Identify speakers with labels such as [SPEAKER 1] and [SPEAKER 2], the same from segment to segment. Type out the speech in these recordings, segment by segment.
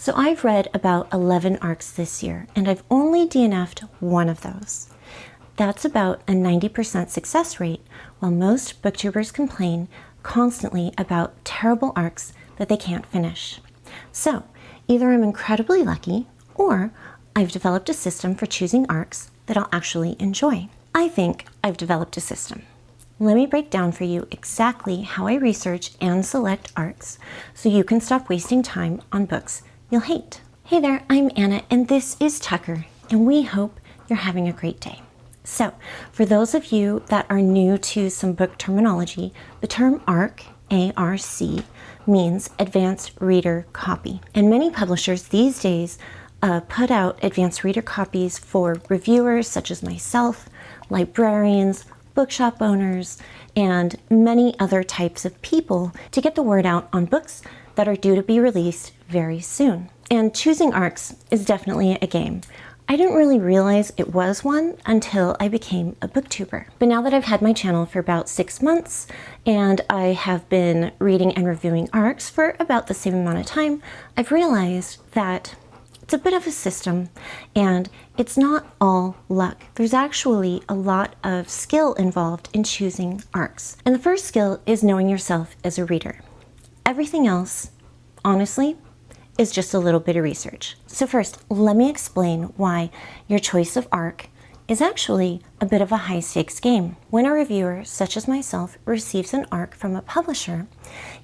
[SPEAKER 1] So I've read about 11 ARCs this year, and I've only DNF'd one of those. That's about a 90% success rate, while most booktubers complain constantly about terrible ARCs that they can't finish. So either I'm incredibly lucky, or I've developed a system for choosing ARCs that I'll actually enjoy. I think I've developed a system. Let me break down for you exactly how I research and select ARCs so you can stop wasting time on books you'll hate. Hey there, I'm Anna and this is Tucker, and we hope you're having a great day. So, for those of you that are new to some book terminology, the term ARC, A-R-C, means Advanced Reader Copy. And many publishers these days put out advanced reader copies for reviewers such as myself, librarians, bookshop owners, and many other types of people to get the word out on books that are due to be released very soon. And choosing ARCs is definitely a game. I didn't really realize it was one until I became a booktuber. But now that I've had my channel for about 6 months and I have been reading and reviewing ARCs for about the same amount of time, I've realized that it's a bit of a system and it's not all luck. There's actually a lot of skill involved in choosing ARCs. And the first skill is knowing yourself as a reader. Everything else, honestly, is just a little bit of research. So first, let me explain why your choice of ARC is actually a bit of a high-stakes game. When a reviewer, such as myself, receives an ARC from a publisher,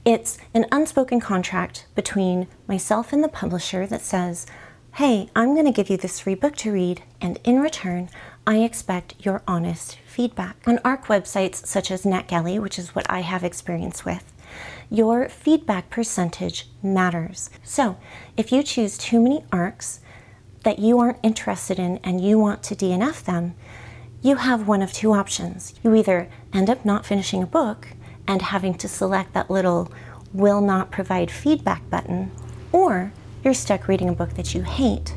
[SPEAKER 1] it's an unspoken contract between myself and the publisher that says, hey, I'm going to give you this free book to read, and in return, I expect your honest feedback. On ARC websites such as NetGalley, which is what I have experience with, your feedback percentage matters. So if you choose too many ARCs that you aren't interested in and you want to DNF them, you have one of two options. You either end up not finishing a book and having to select that little will not provide feedback button, or you're stuck reading a book that you hate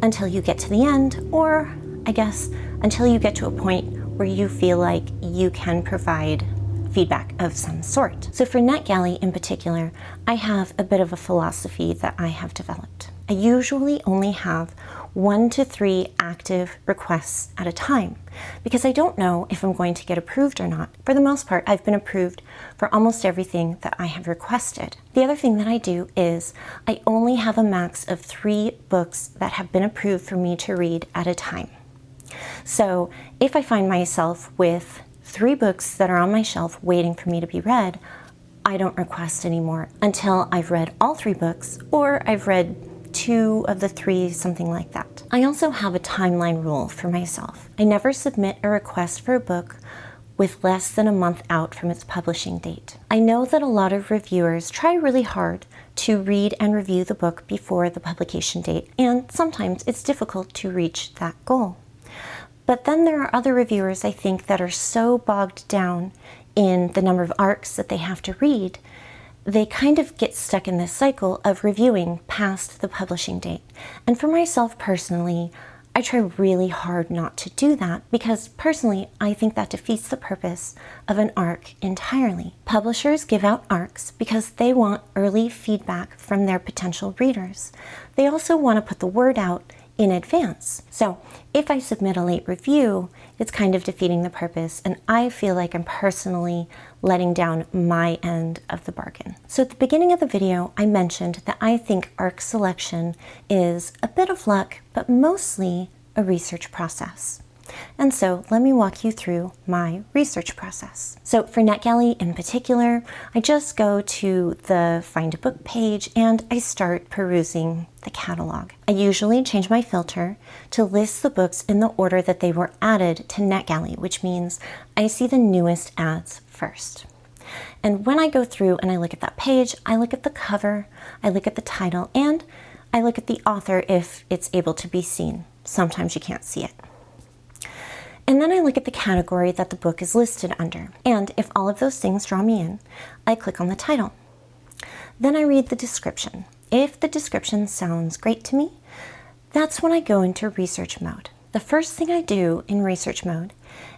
[SPEAKER 1] until you get to the end, or I guess until you get to a point where you feel like you can provide feedback of some sort. So for NetGalley in particular, I have a bit of a philosophy that I have developed. I usually only have 1 to 3 active requests at a time because I don't know if I'm going to get approved or not. For the most part, I've been approved for almost everything that I have requested. The other thing that I do is I only have a max of 3 books that have been approved for me to read at a time. So if I find myself with 3 books that are on my shelf waiting for me to be read, I don't request anymore until I've read all 3 books, or I've read 2 of the 3, something like that. I also have a timeline rule for myself. I never submit a request for a book with less than a month out from its publishing date. I know that a lot of reviewers try really hard to read and review the book before the publication date, and sometimes it's difficult to reach that goal. But then there are other reviewers, I think, that are so bogged down in the number of ARCs that they have to read, they kind of get stuck in this cycle of reviewing past the publishing date. And for myself personally, I try really hard not to do that because personally, I think that defeats the purpose of an ARC entirely. Publishers give out ARCs because they want early feedback from their potential readers. They also want to put the word out in advance. So if I submit a late review, it's kind of defeating the purpose, and I feel like I'm personally letting down my end of the bargain. So at the beginning of the video, I mentioned that I think ARC selection is a bit of luck, but mostly a research process. And so let me walk you through my research process. So for NetGalley in particular, I just go to the Find a Book page and I start perusing the catalog. I usually change my filter to list the books in the order that they were added to NetGalley, which means I see the newest ads first. And when I go through and I look at that page, I look at the cover, I look at the title, and I look at the author if it's able to be seen. Sometimes you can't see it. And then I look at the category that the book is listed under. And if all of those things draw me in, I click on the title. Then I read the description. If the description sounds great to me, that's when I go into research mode. The first thing I do in research mode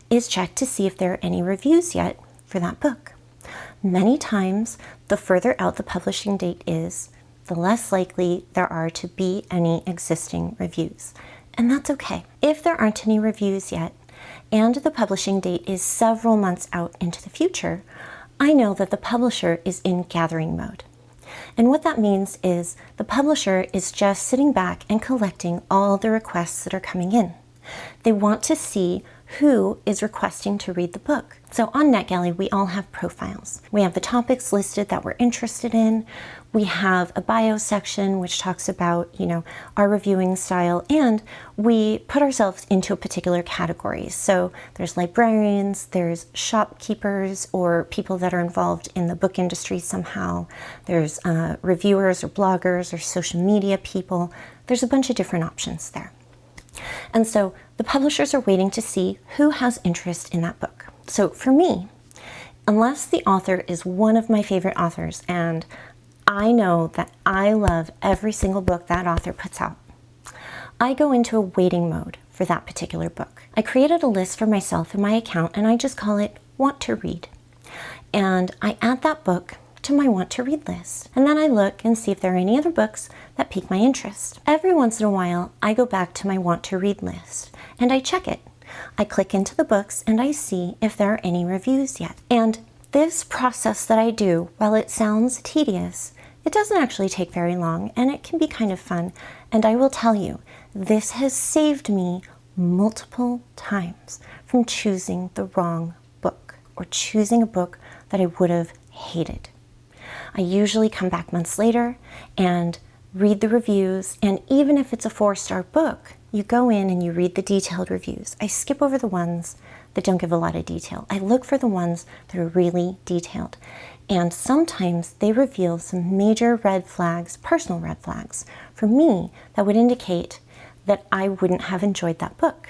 [SPEAKER 1] is check to see if there are any reviews yet for that book. Many times, the further out the publishing date is, the less likely there are to be any existing reviews. And that's okay. If there aren't any reviews yet, and the publishing date is several months out into the future, I know that the publisher is in gathering mode. And what that means is the publisher is just sitting back and collecting all the requests that are coming in. They want to see who is requesting to read the book. So on NetGalley, we all have profiles. We have the topics listed that we're interested in. We have a bio section which talks about, our reviewing style, and we put ourselves into a particular category. So there's librarians, there's shopkeepers or people that are involved in the book industry somehow. There's reviewers or bloggers or social media people. There's a bunch of different options there. And so the publishers are waiting to see who has interest in that book. So for me, unless the author is one of my favorite authors and I know that I love every single book that author puts out, I go into a waiting mode for that particular book. I created a list for myself in my account and I just call it Want to Read. And I add that book to my Want to Read list. And then I look and see if there are any other books that pique my interest. Every once in a while, I go back to my Want to Read list and I check it. I click into the books and I see if there are any reviews yet. And this process that I do, while it sounds tedious, it doesn't actually take very long and it can be kind of fun. And I will tell you, this has saved me multiple times from choosing the wrong book or choosing a book that I would have hated. I usually come back months later and read the reviews, and even if it's a 4-star book, you go in and you read the detailed reviews. I skip over the ones that don't give a lot of detail. I look for the ones that are really detailed. And sometimes they reveal some major red flags, personal red flags, for me that would indicate that I wouldn't have enjoyed that book.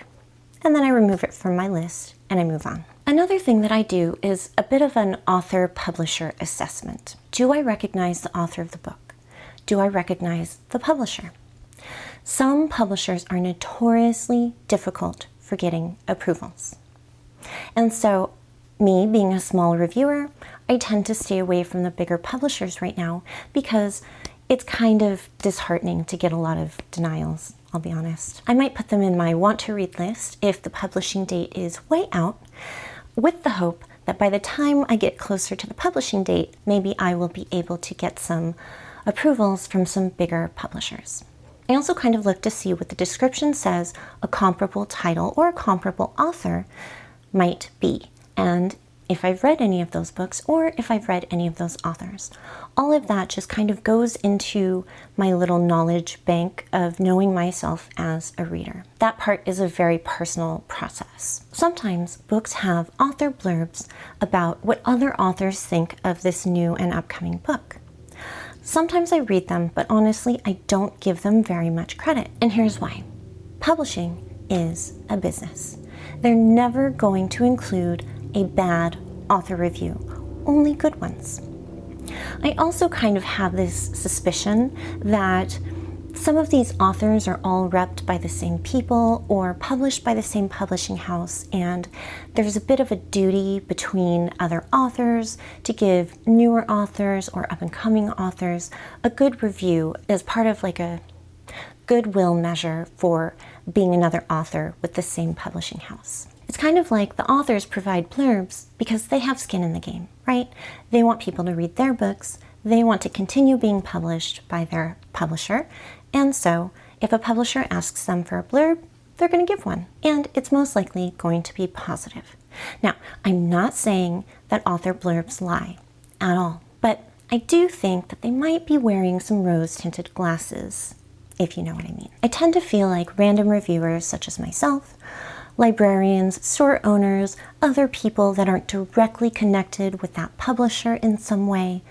[SPEAKER 1] And then I remove it from my list and I move on. Another thing that I do is a bit of an author-publisher assessment. Do I recognize the author of the book? Do I recognize the publisher? Some publishers are notoriously difficult for getting approvals. And so, me being a small reviewer, I tend to stay away from the bigger publishers right now because it's kind of disheartening to get a lot of denials, I'll be honest. I might put them in my Want to Read list if the publishing date is way out, with the hope that by the time I get closer to the publishing date, maybe I will be able to get some approvals from some bigger publishers. I also kind of look to see what the description says a comparable title or a comparable author might be, and if I've read any of those books or if I've read any of those authors. All of that just kind of goes into my little knowledge bank of knowing myself as a reader. That part is a very personal process. Sometimes books have author blurbs about what other authors think of this new and upcoming book. Sometimes I read them, but honestly, I don't give them very much credit. And here's why. Publishing is a business. They're never going to include a bad author review, only good ones. I also kind of have this suspicion that some of these authors are all repped by the same people or published by the same publishing house, and there's a bit of a duty between other authors to give newer authors or up-and-coming authors a good review as part of like a goodwill measure for being another author with the same publishing house. It's kind of like the authors provide blurbs because they have skin in the game, right? They want people to read their books, they want to continue being published by their publisher, and so if a publisher asks them for a blurb, they're going to give one, and it's most likely going to be positive. Now, I'm not saying that author blurbs lie at all, but I do think that they might be wearing some rose-tinted glasses, if you know what I mean. I tend to feel like random reviewers such as myself, librarians, store owners, other people that aren't directly connected with that publisher in some way,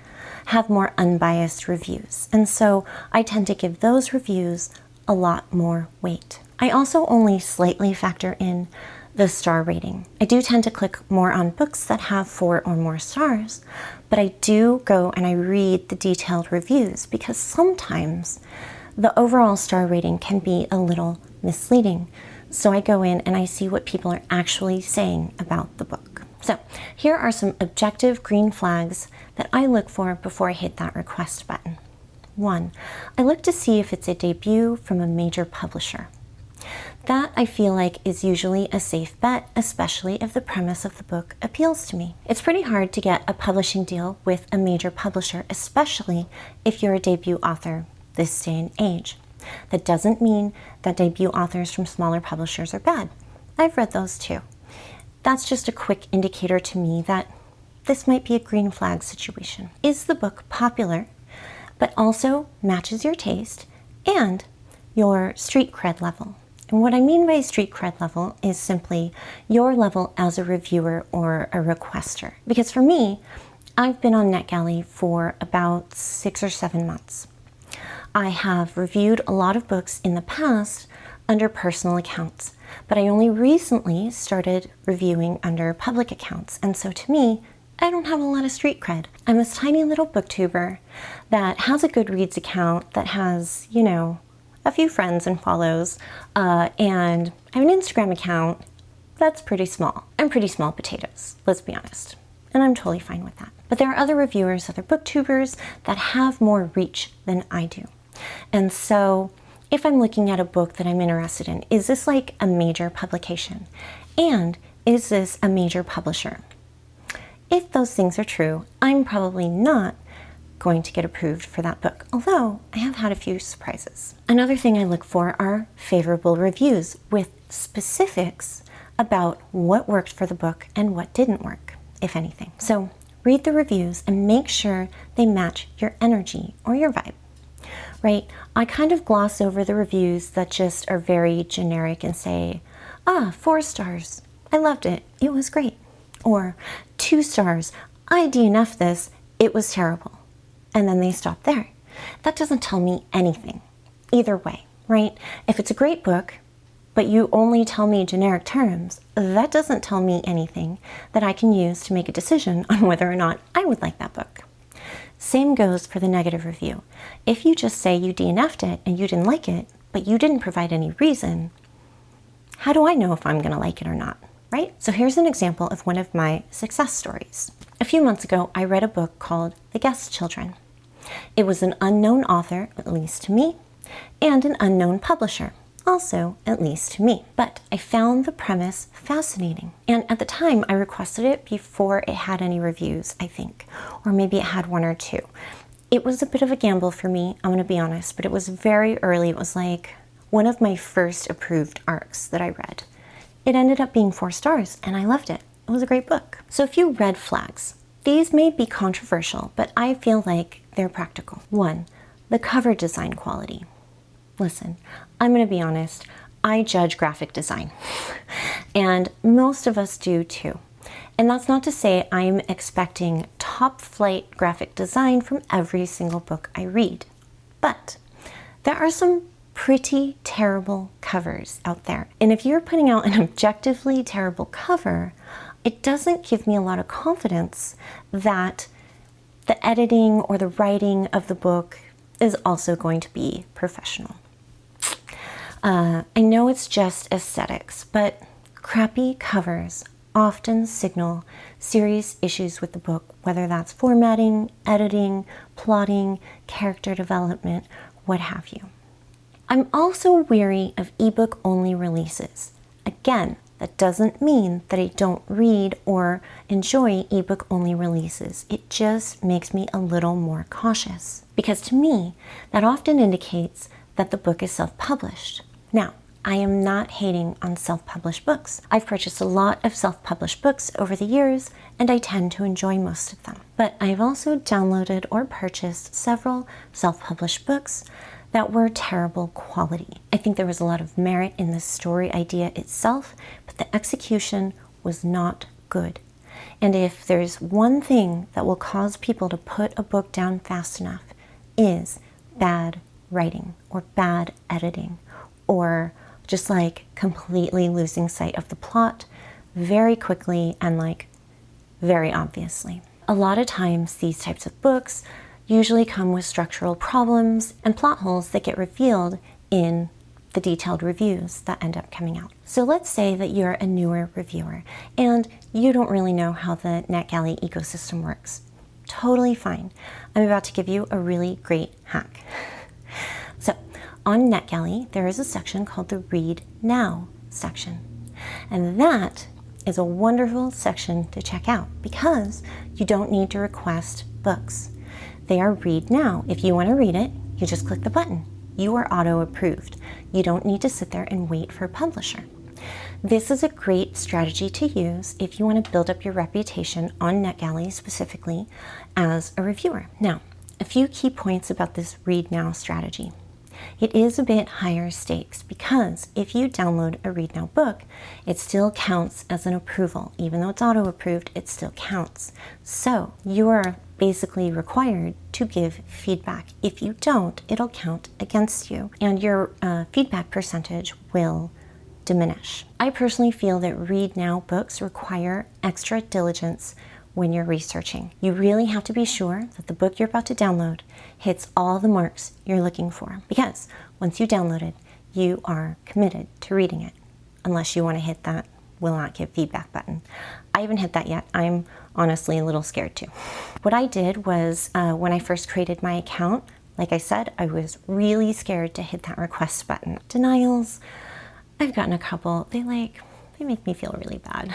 [SPEAKER 1] have more unbiased reviews. And so I tend to give those reviews a lot more weight. I also only slightly factor in the star rating. I do tend to click more on books that have 4 or more stars, but I do go and I read the detailed reviews because sometimes the overall star rating can be a little misleading. So I go in and I see what people are actually saying about the book. So here are some objective green flags that I look for before I hit that request button. One, I look to see if it's a debut from a major publisher. That, I feel like, is usually a safe bet, especially if the premise of the book appeals to me. It's pretty hard to get a publishing deal with a major publisher, especially if you're a debut author this day and age. That doesn't mean that debut authors from smaller publishers are bad. I've read those too. That's just a quick indicator to me that this might be a green flag situation. Is the book popular, but also matches your taste and your street cred level? And what I mean by street cred level is simply your level as a reviewer or a requester. Because for me, I've been on NetGalley for about 6 or 7 months. I have reviewed a lot of books in the past under personal accounts, but I only recently started reviewing under public accounts. And so to me, I don't have a lot of street cred. I'm this tiny little booktuber that has a Goodreads account that has, you know, a few friends and follows, and I have an Instagram account that's pretty small. I'm pretty small potatoes, let's be honest. And I'm totally fine with that. But there are other reviewers, other booktubers that have more reach than I do. And so if I'm looking at a book that I'm interested in, is this like a major publication? And is this a major publisher? If those things are true, I'm probably not going to get approved for that book, although I have had a few surprises. Another thing I look for are favorable reviews with specifics about what worked for the book and what didn't work, if anything. So read the reviews and make sure they match your energy or your vibe, right? I kind of gloss over the reviews that just are very generic and say, 4 stars, I loved it, it was great. Or 2 stars, I DNF'd this, it was terrible. And then they stop there. That doesn't tell me anything, either way, right? If it's a great book, but you only tell me generic terms, that doesn't tell me anything that I can use to make a decision on whether or not I would like that book. Same goes for the negative review. If you just say you DNF'd it and you didn't like it, but you didn't provide any reason, how do I know if I'm gonna like it or not, right? So here's an example of one of my success stories. A few months ago, I read a book called The Guest Children. It was an unknown author, at least to me, and an unknown publisher, also at least to me. But I found the premise fascinating. And at the time, I requested it before it had any reviews, I think, or maybe it had 1 or 2. It was a bit of a gamble for me, I'm gonna be honest, but it was very early. It was like one of my first approved arcs that I read. It ended up being 4 stars, and I loved it. It was a great book. So a few red flags. These may be controversial, but I feel like they're practical. 1, the cover design quality. Listen, I'm gonna be honest, I judge graphic design, and most of us do too. And that's not to say I'm expecting top flight graphic design from every single book I read, but there are some pretty terrible covers out there. And if you're putting out an objectively terrible cover, it doesn't give me a lot of confidence that the editing or the writing of the book is also going to be professional. I know it's just aesthetics, but crappy covers often signal serious issues with the book, whether that's formatting, editing, plotting, character development, what have you. I'm also wary of ebook only releases. Again, that doesn't mean that I don't read or enjoy ebook only releases. It just makes me a little more cautious, because to me, that often indicates that the book is self-published. Now, I am not hating on self-published books. I've purchased a lot of self-published books over the years, and I tend to enjoy most of them. But I've also downloaded or purchased several self-published books that were terrible quality. I think there was a lot of merit in the story idea itself, but the execution was not good. And if there's one thing that will cause people to put a book down fast enough, is bad writing or bad editing, or just like completely losing sight of the plot very quickly and like very obviously. A lot of times these types of books usually come with structural problems and plot holes that get revealed in the detailed reviews that end up coming out. So let's say that you're a newer reviewer and you don't really know how the NetGalley ecosystem works. totally fine. I'm about to give you a really great hack. So on NetGalley, there is a section called the Read Now section. And that is a wonderful section to check out because you don't need to request books. They are read now. If you want to read it, you just click the button. You are auto-approved. You don't need to sit there and wait for a publisher. This is a great strategy to use if you want to build up your reputation on NetGalley specifically as a reviewer. Now, a few key points about this read now strategy. It is a bit higher stakes because if you download a read now book, it still counts as an approval. Even though it's auto-approved, it still counts. So you are basically required to give feedback. If you don't, it'll count against you and your feedback percentage will diminish. I personally feel that read now books require extra diligence when you're researching. You really have to be sure that the book you're about to download hits all the marks you're looking for, because once you download it, you are committed to reading it, unless you want to hit that will not give feedback button. I haven't hit that yet. I'm honestly a little scared too. What I did was when I first created my account, like I said, I was really scared to hit that request button. Denials, I've gotten a couple. They make me feel really bad.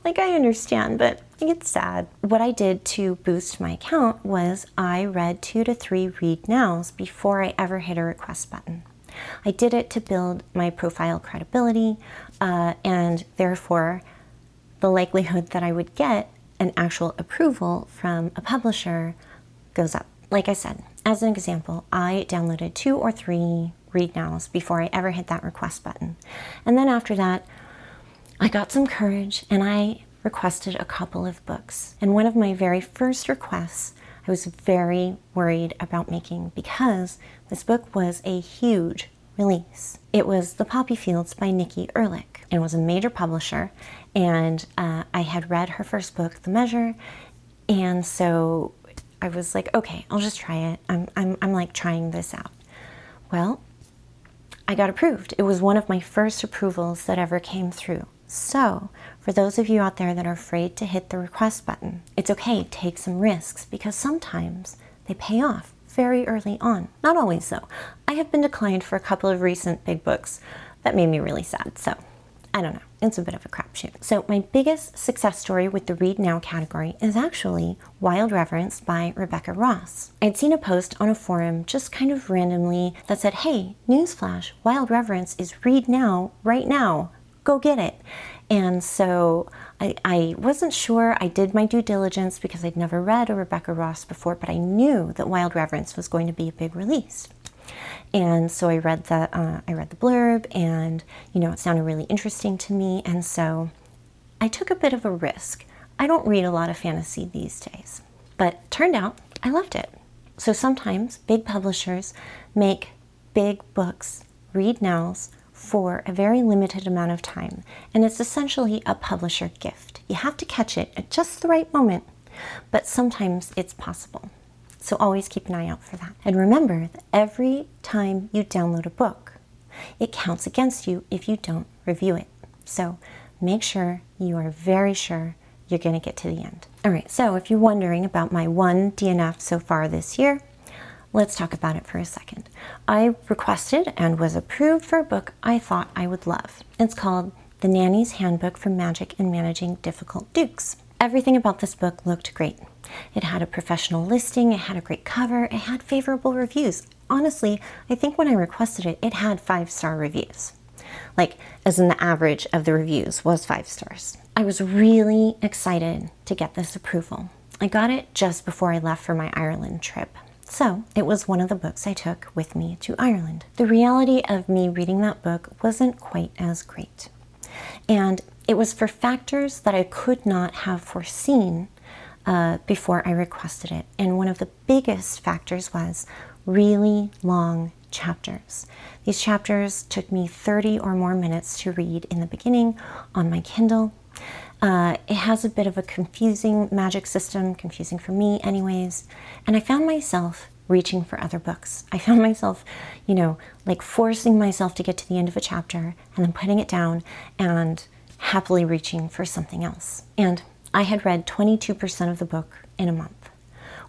[SPEAKER 1] Like, I understand, but I get sad. What I did to boost my account was I read 2 to 3 read nows before I ever hit a request button. I did it to build my profile credibility, and therefore the likelihood that I would get an actual approval from a publisher goes up. Like I said, as an example, I downloaded 2 or 3 read nows before I ever hit that request button. And then after that, I got some courage and I requested a couple of books. And one of my very first requests, I was very worried about making because this book was a huge release. It was The Poppy Fields by Nikki Ehrlich. It was a major publisher, and I had read her first book, The Measure, and so I was like, okay, I'll just try it. I'm like trying this out. Well, I got approved. It was one of my first approvals that ever came through. So, for those of you out there that are afraid to hit the request button, it's okay, take some risks, because sometimes they pay off very early on. Not always though. I have been declined for a couple of recent big books that made me really sad, so I don't know. It's a bit of a crapshoot. So my biggest success story with the Read Now category is actually Wild Reverence by Rebecca Ross. I'd seen a post on a forum just kind of randomly that said, hey, newsflash, Wild Reverence is Read Now right now. Go get it. And so I wasn't sure. I did my due diligence because I'd never read a Rebecca Ross before, but I knew that Wild Reverence was going to be a big release. And so I read the blurb, and it sounded really interesting to me, and so I took a bit of a risk. I don't read a lot of fantasy these days, but turned out I loved it. So sometimes big publishers make big books, read nows, for a very limited amount of time, and it's essentially a publisher gift. You have to catch it at just the right moment, but sometimes it's possible. So always keep an eye out for that. And remember that every time you download a book, it counts against you if you don't review it. So make sure you are very sure you're going to get to the end. All right, so if you're wondering about my one DNF so far this year, let's talk about it for a second. I requested and was approved for a book I thought I would love. It's called The Nanny's Handbook for Magic and Managing Difficult Dukes. Everything about this book looked great. It had a professional listing, it had a great cover, it had favorable reviews. Honestly, I think when I requested it, it had 5-star reviews. Like, as in the average of the reviews was 5 stars. I was really excited to get this approval. I got it just before I left for my Ireland trip. So it was one of the books I took with me to Ireland. The reality of me reading that book wasn't quite as great. And it was for factors that I could not have foreseen before I requested it. And one of the biggest factors was really long chapters. These chapters took me 30 or more minutes to read in the beginning on my Kindle. It has a bit of a confusing magic system, confusing for me anyways, and I found myself reaching for other books. I found myself, like forcing myself to get to the end of a chapter and then putting it down and happily reaching for something else. And I had read 22% of the book in a month.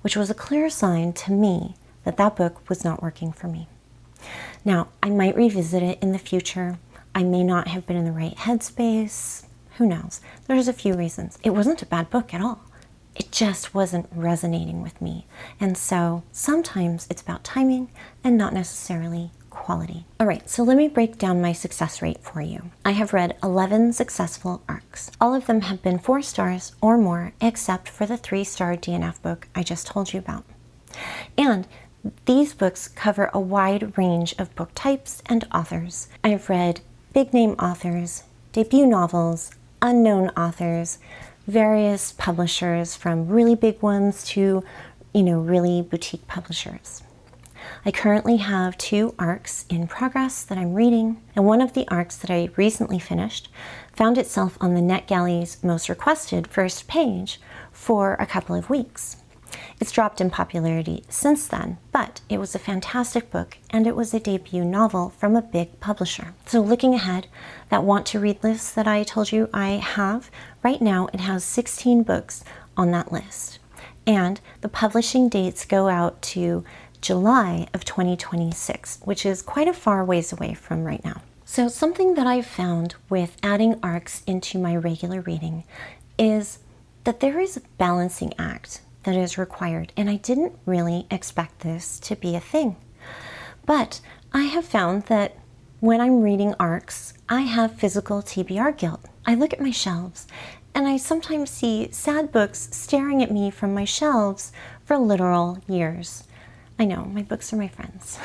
[SPEAKER 1] which was a clear sign to me that that book was not working for me. Now, I might revisit it in the future. I may not have been in the right headspace. Who knows? There's a few reasons. It wasn't a bad book at all. It just wasn't resonating with me. And so sometimes it's about timing and not necessarily quality. All right, so let me break down my success rate for you. I have read 11 successful ARCs. All of them have been 4 stars or more, except for the 3-star DNF book I just told you about. And these books cover a wide range of book types and authors. I've read big name authors, debut novels, unknown authors, various publishers from really big ones to, really boutique publishers. I currently have 2 ARCs in progress that I'm reading, and one of the ARCs that I recently finished found itself on the NetGalley's most requested first page for a couple of weeks. It's dropped in popularity since then, but it was a fantastic book and it was a debut novel from a big publisher. So looking ahead, that want to read list that I told you I have, right now it has 16 books on that list. And the publishing dates go out to July of 2026, which is quite a far ways away from right now. So something that I've found with adding ARCs into my regular reading is that there is a balancing act that is required, and I didn't really expect this to be a thing. But I have found that when I'm reading ARCs, I have physical TBR guilt. I look at my shelves and I sometimes see sad books staring at me from my shelves for literal years. I know, my books are my friends.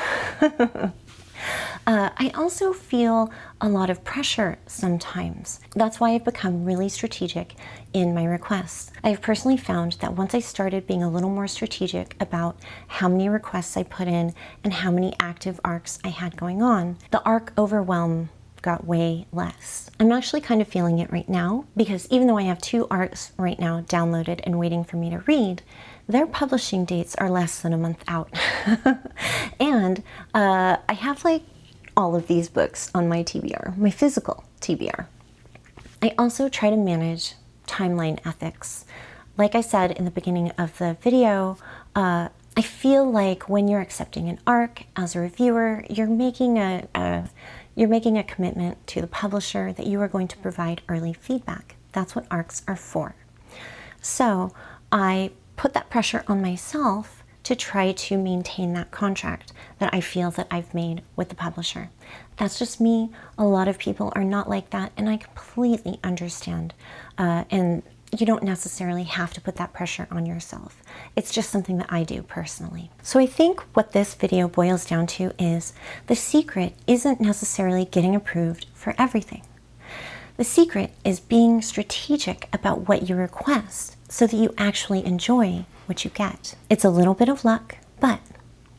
[SPEAKER 1] I also feel a lot of pressure sometimes. That's why I've become really strategic in my requests. I've personally found that once I started being a little more strategic about how many requests I put in and how many active ARCs I had going on, the ARC overwhelm got way less. I'm actually kind of feeling it right now because even though I have 2 ARCs right now downloaded and waiting for me to read, their publishing dates are less than a month out. And I have all of these books on my TBR, my physical TBR. I also try to manage timeline ethics. Like I said in the beginning of the video, I feel like when you're accepting an ARC as a reviewer, you're making a commitment to the publisher that you are going to provide early feedback. That's what ARCs are for. So I put that pressure on myself to try to maintain that contract that I feel that I've made with the publisher. That's just me. A lot of people are not like that, and I completely understand. And you don't necessarily have to put that pressure on yourself. It's just something that I do personally. So I think what this video boils down to is the secret isn't necessarily getting approved for everything. The secret is being strategic about what you request so that you actually enjoy what you get. It's a little bit of luck, but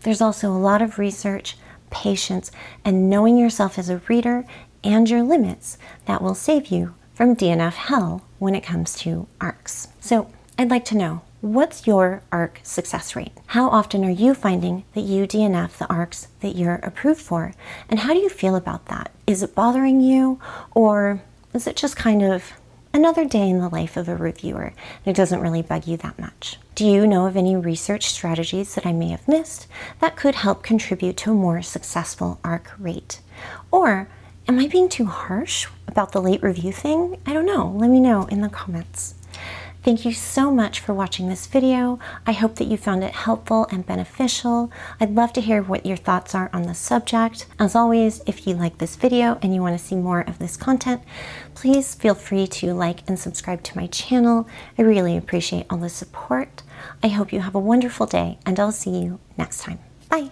[SPEAKER 1] there's also a lot of research, patience, and knowing yourself as a reader and your limits that will save you from DNF hell when it comes to ARCs. So I'd like to know, what's your ARC success rate? How often are you finding that you DNF the ARCs that you're approved for? And how do you feel about that? Is it bothering you, or is it just kind of another day in the life of a reviewer and it doesn't really bug you that much? Do you know of any research strategies that I may have missed that could help contribute to a more successful ARC rate? Or am I being too harsh about the late review thing? I don't know. Let me know in the comments. Thank you so much for watching this video. I hope that you found it helpful and beneficial. I'd love to hear what your thoughts are on the subject. As always, if you like this video and you want to see more of this content, please feel free to like and subscribe to my channel. I really appreciate all the support. I hope you have a wonderful day, and I'll see you next time. Bye.